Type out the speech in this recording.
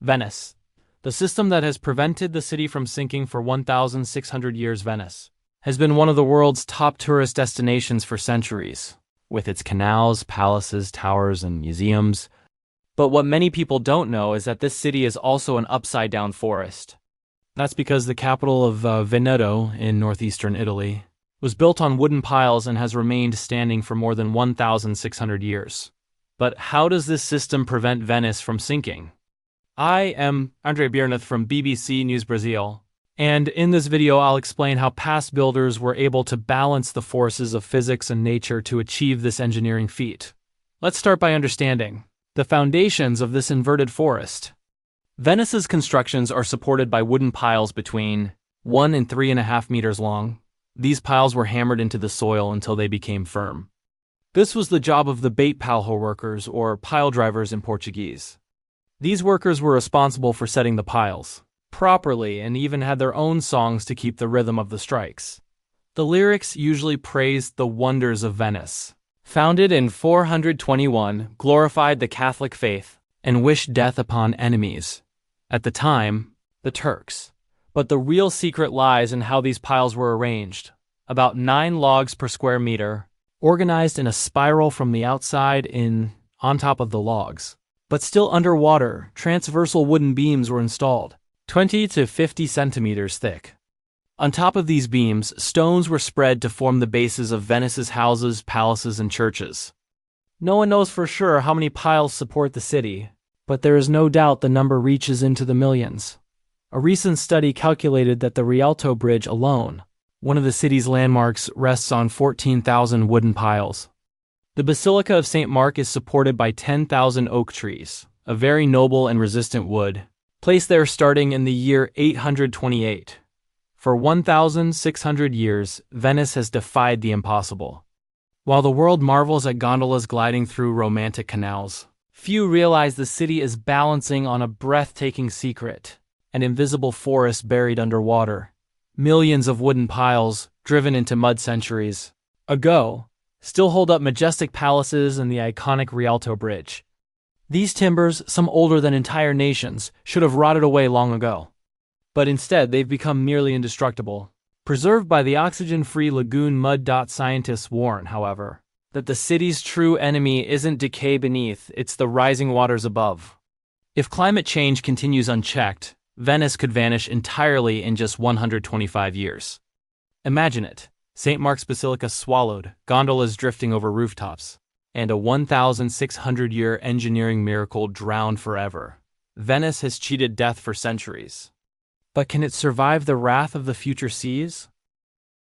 Venice. The system that has prevented the city from sinking for 1,600 years. Venice has been one of the world's top tourist destinations for centuries, with its canals, palaces, towers, and museums. But what many people don't know is that this city is also an upside-down forest. That's because the capital of Veneto in northeastern Italy was built on wooden piles and has remained standing for more than 1,600 years. But how does this system prevent Venice from sinking? I am Andre Bierneth from BBC News Brazil, and in this video I'll explain how past builders were able to balance the forces of physics and nature to achieve this engineering feat. Let's start by understanding the foundations of this inverted forest. Venice's constructions are supported by wooden piles between 1 and 3.5 meters long. These piles were hammered into the soil until they became firm. This was the job of the bait pile workers, or pile drivers in Portuguese. These workers were responsible for setting the piles properly and even had their own songs to keep the rhythm of the strikes. The lyrics usually praised the wonders of Venice. Founded in 421, glorified the Catholic faith and wished death upon enemies. At the time, the Turks. But the real secret lies in how these piles were arranged. About 9 logs per square meter, organized in a spiral from the outside on top of the logs. But still underwater, transversal wooden beams were installed, 20 to 50 centimeters thick. On top of these beams, stones were spread to form the bases of Venice's houses, palaces, and churches. No one knows for sure how many piles support the city, but there is no doubt the number reaches into the millions. A recent study calculated that the Rialto Bridge alone, one of the city's landmarks, rests on 14,000 wooden piles. The Basilica of St. Mark is supported by 10,000 oak trees, a very noble and resistant wood, placed there starting in the year 828. For 1,600 years, Venice has defied the impossible. While the world marvels at gondolas gliding through romantic canals, few realize the city is balancing on a breathtaking secret, an invisible forest buried underwater. Millions of wooden piles, driven into mud centuries ago, still hold up majestic palaces and the iconic Rialto Bridge. These timbers, some older than entire nations, should have rotted away long ago. But instead they've become nearly indestructible, preserved by the oxygen-free lagoon mud. Scientists warn, however, that the city's true enemy isn't decay beneath, it's the rising waters above. If climate change continues unchecked, Venice could vanish entirely in just 125 years. Imagine it. St. Mark's Basilica swallowed, gondolas drifting over rooftops, and a 1,600-year engineering miracle drowned forever. Venice has cheated death for centuries. But can it survive the wrath of the future seas?